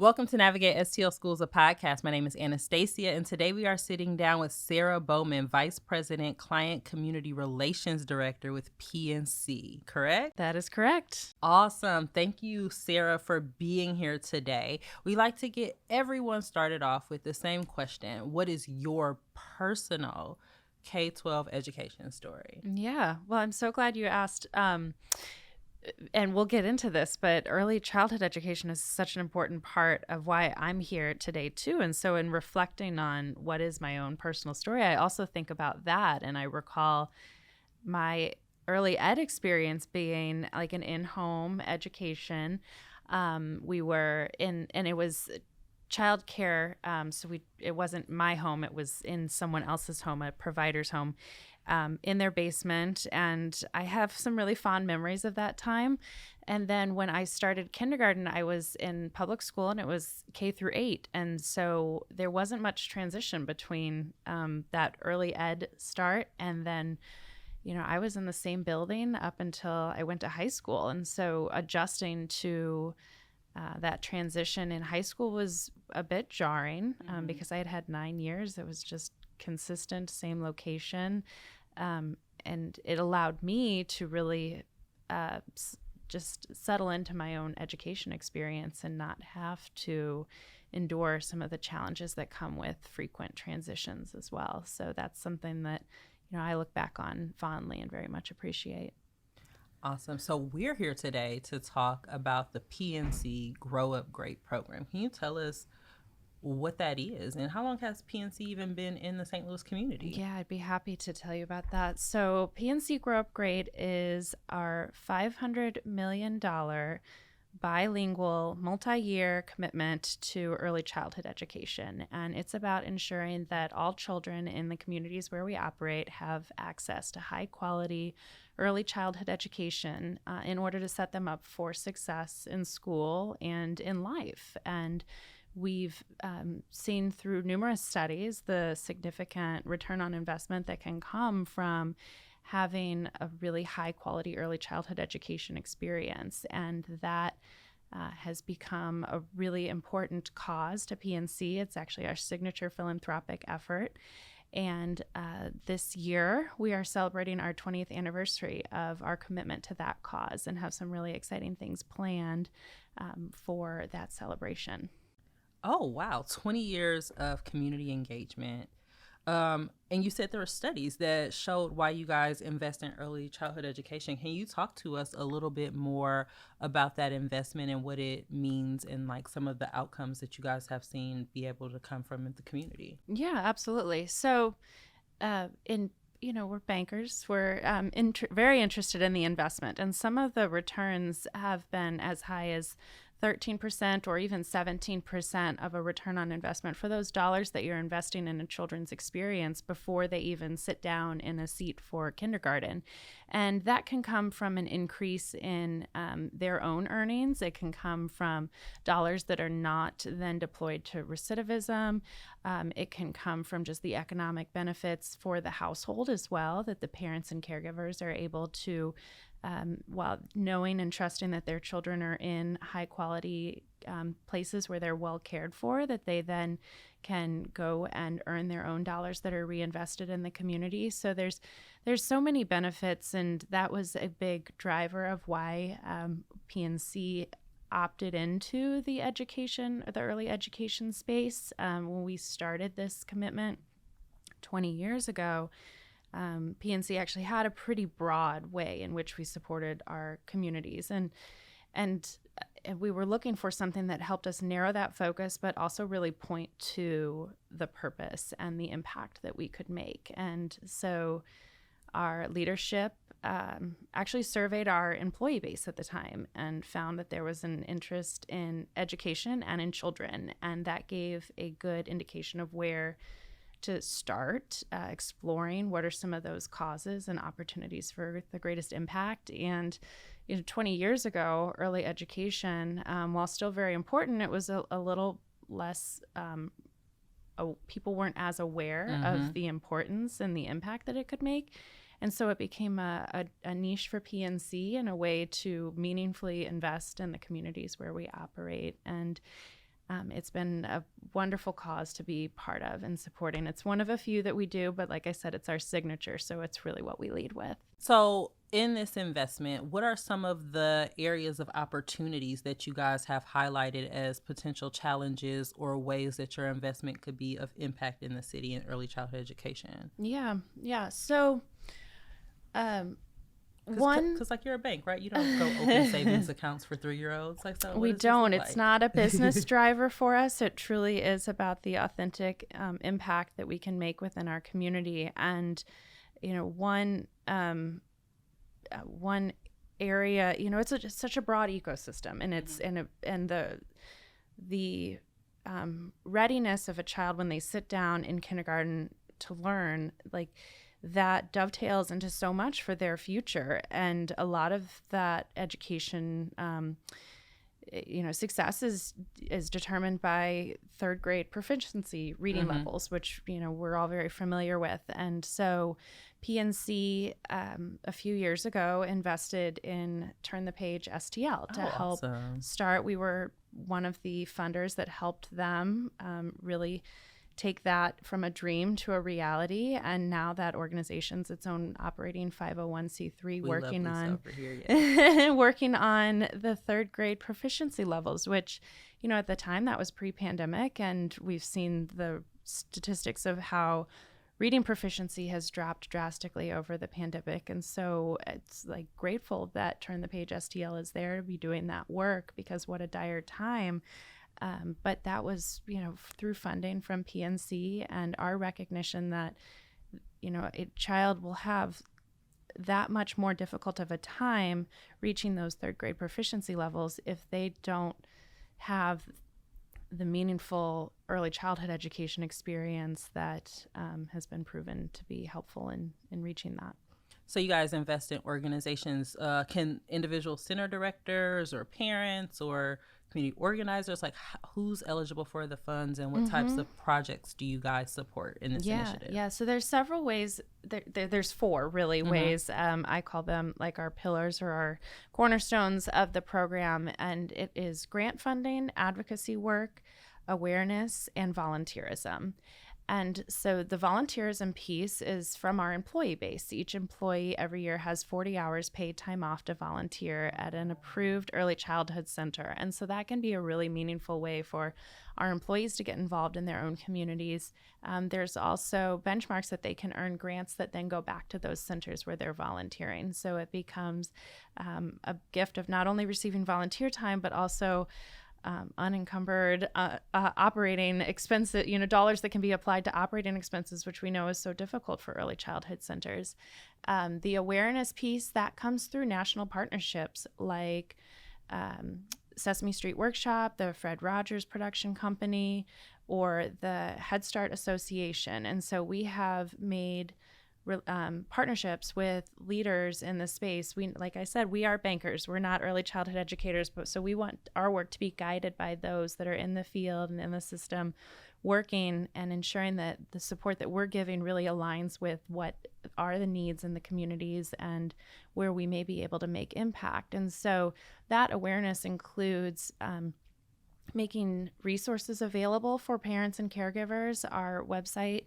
Welcome to Navigate STL Schools, a podcast. My name is Anastasia, and today we are sitting down with Sarah Bowman, Vice President, Client Community Relations Director with PNC, correct? That is correct. Awesome. Thank you, Sarah, for being here today. We like to get everyone started off with the same question. What is your personal K-12 education story? Yeah. Well, I'm so glad you asked. And we'll get into this, but early childhood education is such an important part of why I'm here today, too. And so, in reflecting on what is my own personal story, I also think about that. And I recall my early ed experience being like an in-home education. We were in, and it was childcare. It wasn't my home; it was in someone else's home, a provider's home. In their basement, and I have some really fond memories of that time. And then when I started kindergarten, I was in public school, and it was K through 8, and so there wasn't much transition between that early ed start and then, I was in the same building up until I went to high school, and so adjusting to that transition in high school was a bit jarring because I had had 9 years. It was just consistent, same location. And it allowed me to really just settle into my own education experience and not have to endure some of the challenges that come with frequent transitions as well. So that's something that, I look back on fondly and very much appreciate. Awesome. So we're here today to talk about the PNC Grow Up Great program. Can you tell us what that is and how long has PNC even been in the St. Louis community? Yeah, I'd be happy to tell you about that. So PNC Grow Up Great is our $500 million bilingual multi-year commitment to early childhood education. And it's about ensuring that all children in the communities where we operate have access to high quality early childhood education in order to set them up for success in school and in life. And we've seen through numerous studies the significant return on investment that can come from having a really high quality early childhood education experience. And that has become a really important cause to PNC. It's actually our signature philanthropic effort. And this year, we are celebrating our 20th anniversary of our commitment to that cause and have some really exciting things planned for that celebration. Oh, wow. 20 years of community engagement. And you said there were studies that showed why you guys invest in early childhood education. Can you talk to us a little bit more about that investment and what it means and like some of the outcomes that you guys have seen be able to come from the community? Yeah, absolutely. So we're bankers. We're very interested in the investment. And some of the returns have been as high as 13% or even 17% of a return on investment for those dollars that you're investing in a children's experience before they even sit down in a seat for kindergarten. And that can come from an increase in their own earnings. It can come from dollars that are not then deployed to recidivism. It can come from just the economic benefits for the household as well, that the parents and caregivers are able to while knowing and trusting that their children are in high quality places where they're well cared for, that they then can go and earn their own dollars that are reinvested in the community. So there's so many benefits, and that was a big driver of why PNC opted into the early education space. When we started this commitment 20 years ago, PNC actually had a pretty broad way in which we supported our communities, and we were looking for something that helped us narrow that focus, but also really point to the purpose and the impact that we could make. And so our leadership actually surveyed our employee base at the time and found that there was an interest in education and in children, and that gave a good indication of where to start exploring what are some of those causes and opportunities for the greatest impact. And 20 years ago, early education, while still very important, it was a little less, people weren't as aware of the importance and the impact that it could make. And so it became a niche for PNC and a way to meaningfully invest in the communities where we operate. And It's been a wonderful cause to be part of and supporting. It's one of a few that we do, but like I said, it's our signature, so it's really what we lead with. So in this investment, what are some of the areas of opportunities that you guys have highlighted as potential challenges or ways that your investment could be of impact in the city in early childhood education? Yeah. So, because like you're a bank, right? You don't go open savings accounts for 3-year-olds. Like, so we don't. It's not a business driver for us. It truly is about the authentic impact that we can make within our community. And one area, it's just such a broad ecosystem, and it's and the readiness of a child when they sit down in kindergarten to learn, like, that dovetails into so much for their future. And a lot of that education, success is determined by third grade proficiency reading levels, which, we're all very familiar with. And so PNC a few years ago invested in Turn the Page STL to help start. We were one of the funders that helped them really take that from a dream to a reality, and now that organization's its own operating 501c3 working on the third grade proficiency levels, which, at the time that was pre-pandemic, and we've seen the statistics of how reading proficiency has dropped drastically over the pandemic. And so it's like grateful that Turn the Page STL is there to be doing that work, because what a dire time. But that was, through funding from PNC and our recognition that, a child will have that much more difficult of a time reaching those third grade proficiency levels if they don't have the meaningful early childhood education experience that has been proven to be helpful in reaching that. So you guys invest in organizations. Can individual center directors or parents or community organizers, like, who's eligible for the funds, and what types of projects do you guys support in this initiative? Yeah, so there's several ways. There's 4 really ways. I call them like our pillars or our cornerstones of the program, and it is grant funding, advocacy work, awareness, and volunteerism. And so the volunteerism piece is from our employee base. Each employee every year has 40 hours paid time off to volunteer at an approved early childhood center. And so that can be a really meaningful way for our employees to get involved in their own communities. There's also benchmarks that they can earn grants that then go back to those centers where they're volunteering. So it becomes a gift of not only receiving volunteer time, but also unencumbered operating expenses, dollars that can be applied to operating expenses, which we know is so difficult for early childhood centers. The awareness piece, that comes through national partnerships like Sesame Street Workshop, the Fred Rogers production company, or the Head Start Association. And so we have made partnerships with leaders in the space. We, like I said, we are bankers. We're not early childhood educators, but so we want our work to be guided by those that are in the field and in the system, working and ensuring that the support that we're giving really aligns with what are the needs in the communities and where we may be able to make impact. And so that awareness includes making resources available for parents and caregivers. Our website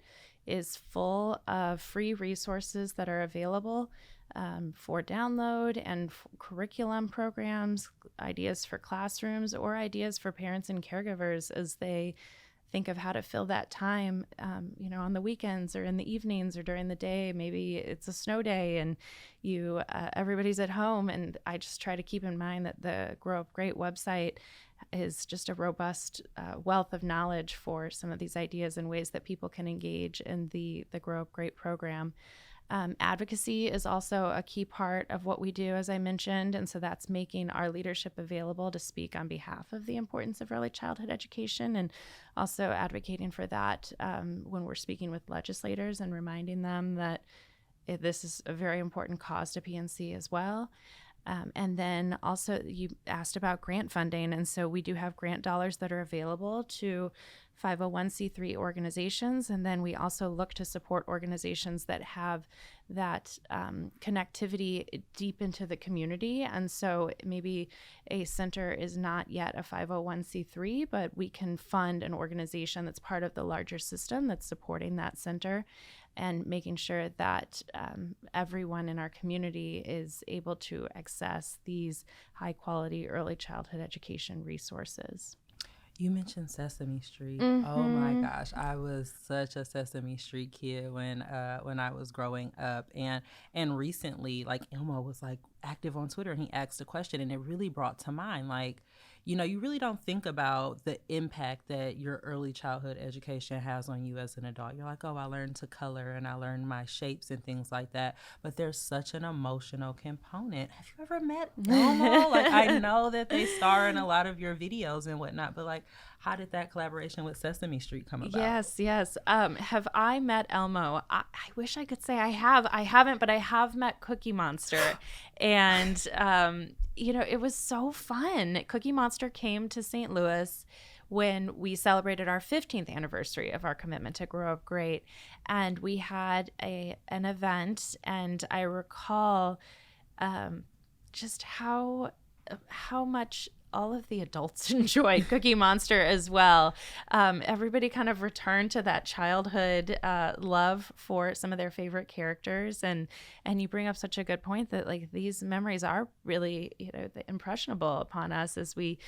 is full of free resources that are available for download, and curriculum programs, ideas for classrooms, or ideas for parents and caregivers as they think of how to fill that time, on the weekends or in the evenings or during the day. Maybe it's a snow day and everybody's at home. And I just try to keep in mind that the Grow Up Great website is just a robust wealth of knowledge for some of these ideas and ways that people can engage in the Grow Up Great program. Advocacy is also a key part of what we do, as I mentioned, and so that's making our leadership available to speak on behalf of the importance of early childhood education, and also advocating for that when we're speaking with legislators and reminding them that this is a very important cause to PNC as well. And then also you asked about grant funding. And so we do have grant dollars that are available to 501c3 organizations. And then we also look to support organizations that have that connectivity deep into the community. And so maybe a center is not yet a 501c3, but we can fund an organization that's part of the larger system that's supporting that center, and making sure that everyone in our community is able to access these high quality early childhood education resources. You mentioned Sesame Street. Mm-hmm. Oh my gosh, I was such a Sesame Street kid when I was growing up, and recently, like, Elmo was like active on Twitter, and he asked a question, and it really brought to mind, like, you know, you really don't think about the impact that your early childhood education has on you as an adult. You're like, oh, I learned to color and I learned my shapes and things like that. But there's such an emotional component. Have you ever met Elmo? Like, I know that they star in a lot of your videos and whatnot, but like, how did that collaboration with Sesame Street come about? Yes. Have I met Elmo? I wish I could say I have. I haven't, but I have met Cookie Monster. And, it was so fun. Cookie Monster came to St. Louis when we celebrated our 15th anniversary of our commitment to Grow Up Great. And we had an event, and I recall just how much all of the adults enjoyed Cookie Monster as well. Everybody kind of returned to that childhood love for some of their favorite characters, and you bring up such a good point that like these memories are really impressionable upon us as we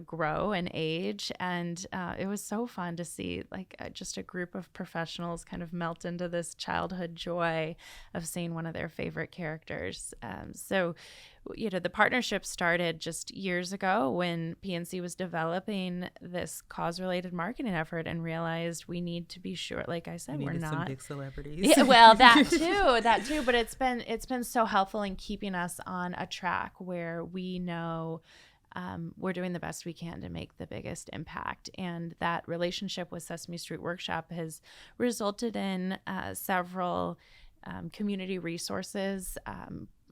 grow and age. And it was so fun to see like just a group of professionals kind of melt into this childhood joy of seeing one of their favorite characters. So the partnership started just years ago when PNC was developing this cause-related marketing effort and realized we need to be sure, like I said, we're not some big celebrities. Yeah, well, that too. But it's been so helpful in keeping us on a track where we know we're doing the best we can to make the biggest impact. And that relationship with Sesame Street Workshop has resulted in several community resources,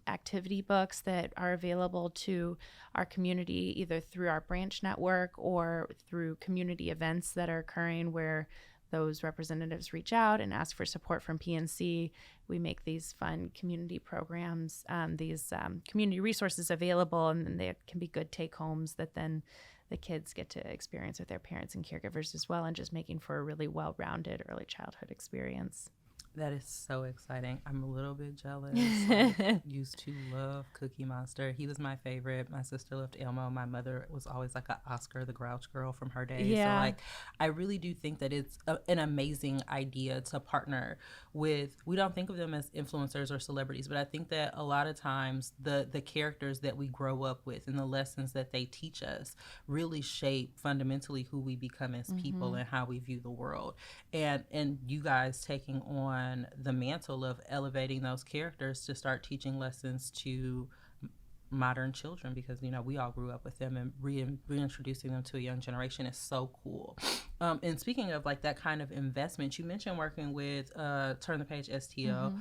activity books that are available to our community, either through our branch network or through community events that are occurring where those representatives reach out and ask for support from PNC. We make these fun community programs, these community resources available, and then they can be good take-homes that then the kids get to experience with their parents and caregivers as well, and just making for a really well-rounded early childhood experience. That is so exciting. I'm a little bit jealous. I used to love Cookie Monster. He was my favorite. My sister loved Elmo. My mother was always like an Oscar the Grouch girl from her day. Yeah. So like, I really do think that it's an amazing idea to partner with, we don't think of them as influencers or celebrities, but I think that a lot of times the characters that we grow up with and the lessons that they teach us really shape fundamentally who we become as people and how we view the world. And you guys taking on the mantle of elevating those characters to start teaching lessons to modern children, because we all grew up with them, and reintroducing them to a young generation is so cool. And speaking of like that kind of investment, you mentioned working with Turn the Page STO.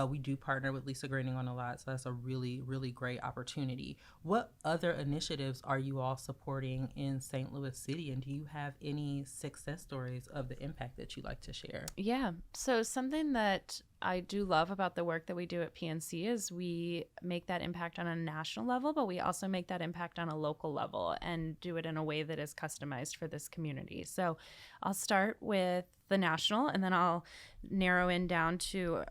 We do partner with Lisa Greening on a lot, so that's a really, really great opportunity. What other initiatives are you all supporting in St. Louis City, and do you have any success stories of the impact that you'd like to share? Yeah, so something that I do love about the work that we do at PNC is we make that impact on a national level, but we also make that impact on a local level and do it in a way that is customized for this community. So I'll start with the national, and then I'll narrow in down to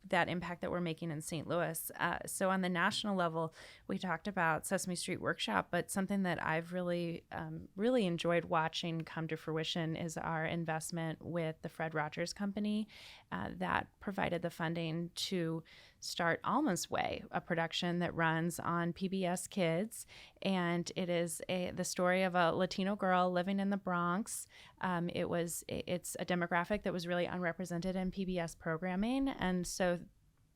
that impact that we're making in St. Louis. So on the national level, we talked about Sesame Street Workshop, but something that I've really enjoyed watching come to fruition is our investment with the Fred Rogers Company that provided the funding to start Alma's Way, a production that runs on PBS Kids. And it is the story of a Latino girl living in the Bronx. It's a demographic that was really unrepresented in PBS programming. And so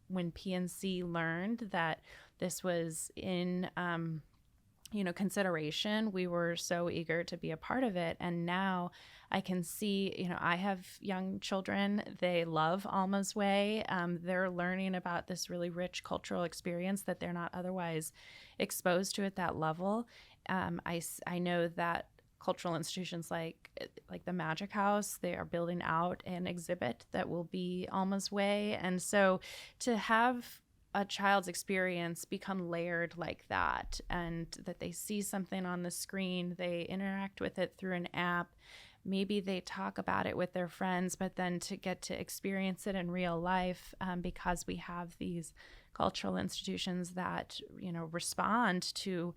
when PNC learned that this was in consideration, we were so eager to be a part of it. And now I can see, I have young children. They love Alma's Way. They're learning about this really rich cultural experience that they're not otherwise exposed to at that level. I know that cultural institutions like the Magic House, they are building out an exhibit that will be Alma's Way. And so to have a child's experience become layered like that, and that they see something on the screen, they interact with it through an app, maybe they talk about it with their friends, but then to get to experience it in real life, because we have these cultural institutions that respond to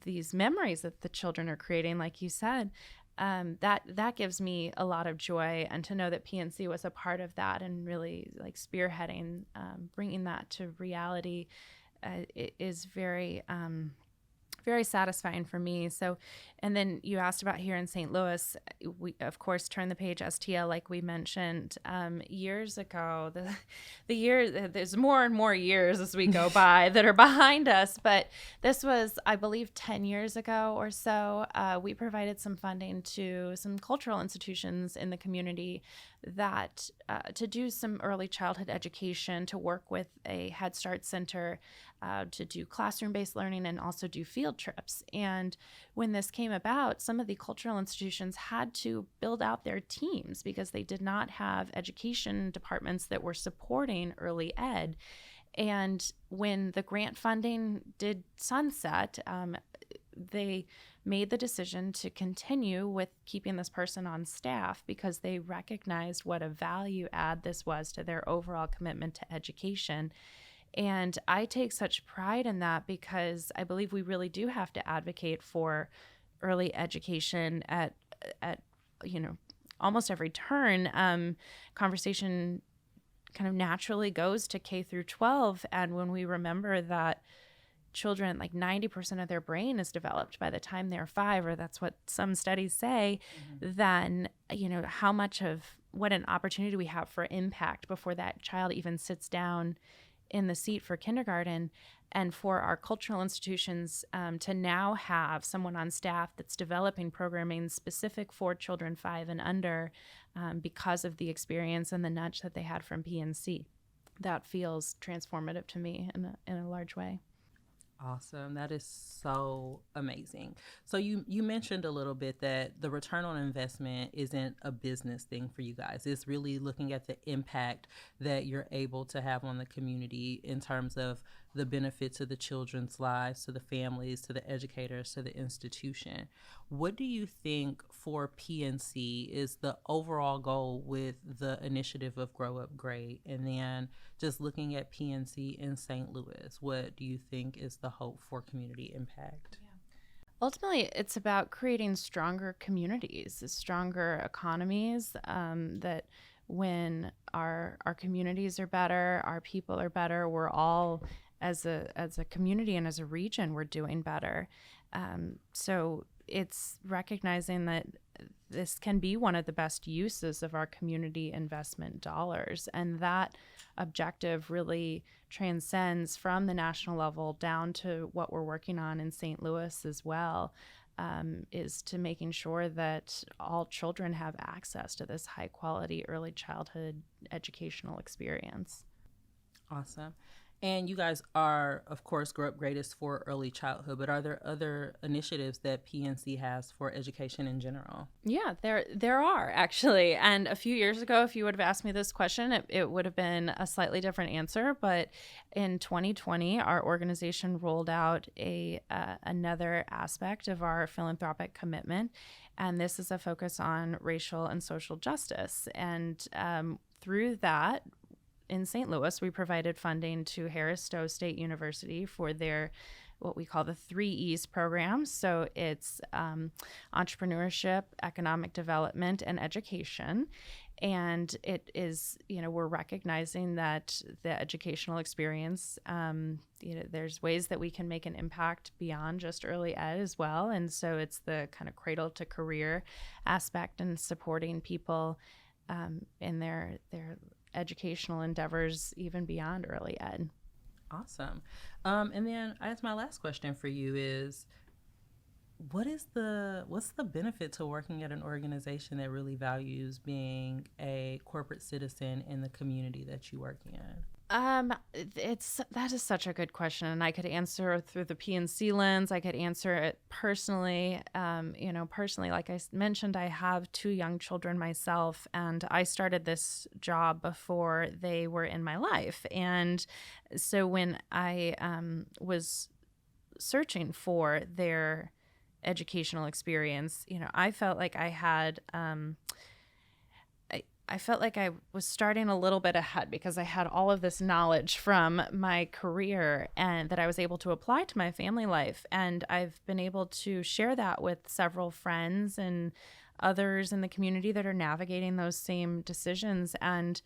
these memories that the children are creating, like you said, that gives me a lot of joy. And to know that PNC was a part of that and really like spearheading, bringing that to reality, is very, very satisfying for me. So, and then you asked about here in St. Louis. We, of course, Turn the Page STL, like we mentioned, years ago. The year, there's more and more years as we go by that are behind us. But this was, I believe, 10 years ago or so. We provided some funding to some cultural institutions in the community that to do some early childhood education, to work with a Head Start center, to do classroom-based learning, and also do field trips. And when this came about, some of the cultural institutions had to build out their teams because they did not have education departments that were supporting early ed. And when the grant funding did sunset, they made the decision to continue with keeping this person on staff because they recognized what a value add this was to their overall commitment to education. And I take such pride in that because I believe we really do have to advocate for early education at almost every turn. Conversation kind of naturally goes to K through 12. And when we remember that children, like 90% of their brain is developed by the time they're 5, or that's what some studies say, then, how much of what an opportunity we have for impact before that child even sits down in the seat for kindergarten. And for our cultural institutions to now have someone on staff that's developing programming specific for children 5 and under, because of the experience and the nudge that they had from PNC. That feels transformative to me in a large way. Awesome. That is so amazing. So you mentioned a little bit that the return on investment isn't a business thing for you guys. It's really looking at the impact that you're able to have on the community in terms of the benefit to the children's lives, to the families, to the educators, to the institution. What do you think for PNC is the overall goal with the initiative of Grow Up Great? And then just looking at PNC in St. Louis, what do you think is the hope for community impact? Yeah. Ultimately, it's about creating stronger communities, stronger economies, that when our communities are better, our people are better, we're all, as a community and as a region, we're doing better. So it's recognizing that this can be one of the best uses of our community investment dollars. And that objective really transcends from the national level down to what we're working on in St. Louis as well, is to making sure that all children have access to this high quality early childhood educational experience. Awesome. And you guys are, of course, Grow Up Great is for early childhood, but are there other initiatives that PNC has for education in general? Yeah, there are actually. And a few years ago, if you would have asked me this question, it would have been a slightly different answer. But in 2020, our organization rolled out another aspect of our philanthropic commitment. And this is a focus on racial and social justice. And through that, in St. Louis, we provided funding to Harris Stowe State University for their what we call the 3 E's program. So it's entrepreneurship, economic development, and education. And it is, we're recognizing that the educational experience, there's ways that we can make an impact beyond just early ed as well. And so it's the kind of cradle to career aspect and supporting people in their educational endeavors even beyond early ed. Awesome. And then I guess my last question for you is, What's the benefit to working at an organization that really values being a corporate citizen in the community that you work in? That is such a good question, and I could answer through the PNC lens. I could answer it personally. Personally, like I mentioned, I have 2 young children myself, and I started this job before they were in my life. And so when I was searching for their educational experience, I felt like I felt like I was starting a little bit ahead because I had all of this knowledge from my career and that I was able to apply to my family life. And I've been able to share that with several friends and others in the community that are navigating those same decisions. And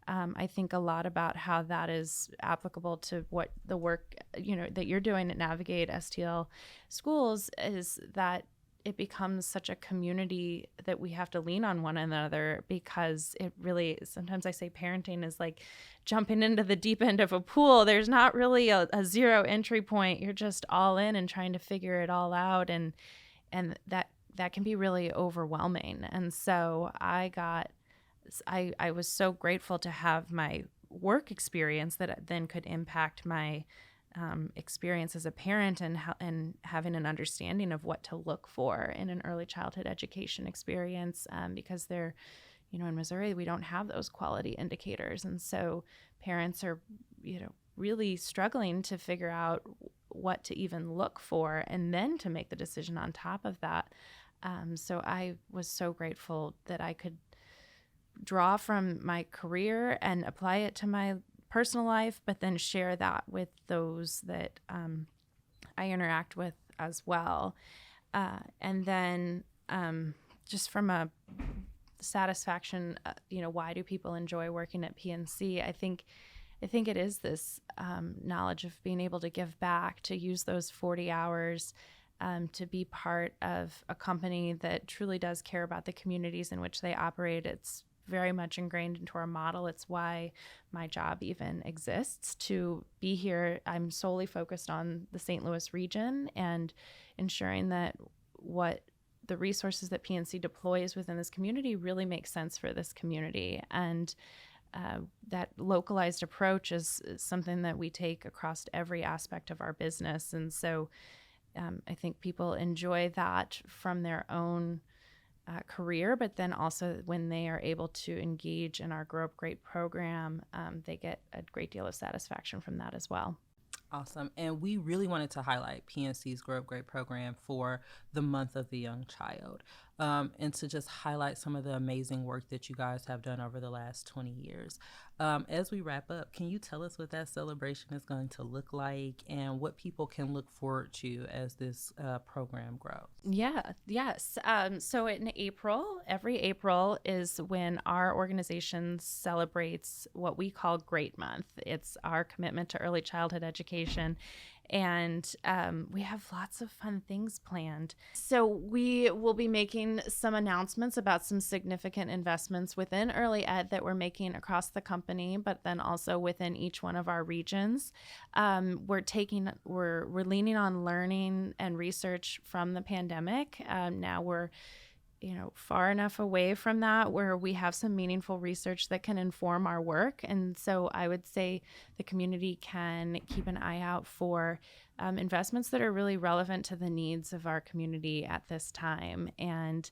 I think a lot about how that is applicable to what the work, that you're doing at Navigate STL Schools, is that it becomes such a community that we have to lean on one another, because it really, sometimes I say parenting is like jumping into the deep end of a pool. There's not really a zero entry point. You're just all in and trying to figure it all out. And that can be really overwhelming. And so I was so grateful to have my work experience that then could impact my experience as a parent, and having an understanding of what to look for in an early childhood education experience, because they're, in Missouri, we don't have those quality indicators. And so parents are, really struggling to figure out what to even look for and then to make the decision on top of that. So I was so grateful that I could draw from my career and apply it to my personal life, but then share that with those that I interact with as well. And then just from a satisfaction, why do people enjoy working at PNC? I think it is this knowledge of being able to give back, to use those 40 hours to be part of a company that truly does care about the communities in which they operate. It's very much ingrained into our model. It's why my job even exists, to be here. I'm solely focused on the St. Louis region and ensuring that what the resources that PNC deploys within this community really make sense for this community. And that localized approach is something that we take across every aspect of our business. And so I think people enjoy that from their own career, but then also when they are able to engage in our Grow Up Great program, they get a great deal of satisfaction from that as well. Awesome. And we really wanted to highlight PNC's Grow Up Great program for the month of the young child, and to just highlight some of the amazing work that you guys have done over the last 20 years. As we wrap up, can you tell us what that celebration is going to look like and what people can look forward to as this program grows? Yes. So in April, every April is when our organization celebrates what we call Great Month. It's our commitment to early childhood education. And we have lots of fun things planned. So we will be making some announcements about some significant investments within early ed that we're making across the company, but then also within each one of our regions. We're leaning on learning and research from the pandemic. Now we're far enough away from that where we have some meaningful research that can inform our work. And so I would say the community can keep an eye out for investments that are really relevant to the needs of our community at this time. And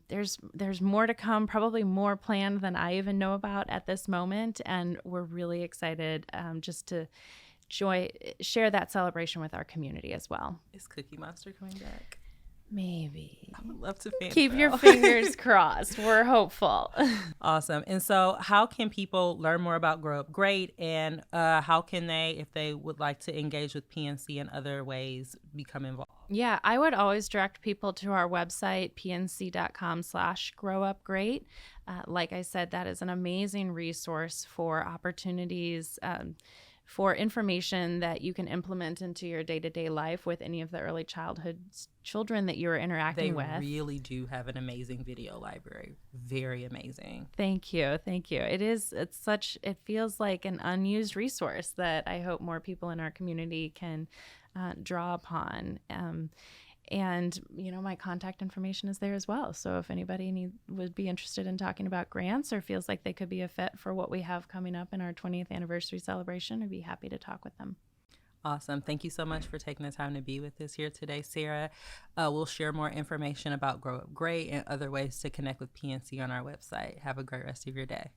there's more to come, probably more planned than I even know about at this moment. And we're really excited just to share that celebration with our community as well. Is Cookie Monster coming back? Maybe. I would love to keep your fingers crossed. We're hopeful. Awesome. And so how can people learn more about Grow Up Great, and how can they, if they would like to engage with PNC in other ways, become involved? Yeah, I would always direct people to our website, pnc.com/growupgreat. Like I said, that is an amazing resource for opportunities, for information that you can implement into your day-to-day life with any of the early childhood children that you're interacting with. They really do have an amazing video library. Very amazing. Thank you. It feels like an unused resource that I hope more people in our community can draw upon. And, my contact information is there as well. So if anybody would be interested in talking about grants or feels like they could be a fit for what we have coming up in our 20th anniversary celebration, I'd be happy to talk with them. Awesome. Thank you so much for taking the time to be with us here today, Sarah. We'll share more information about Grow Up Great and other ways to connect with PNC on our website. Have a great rest of your day.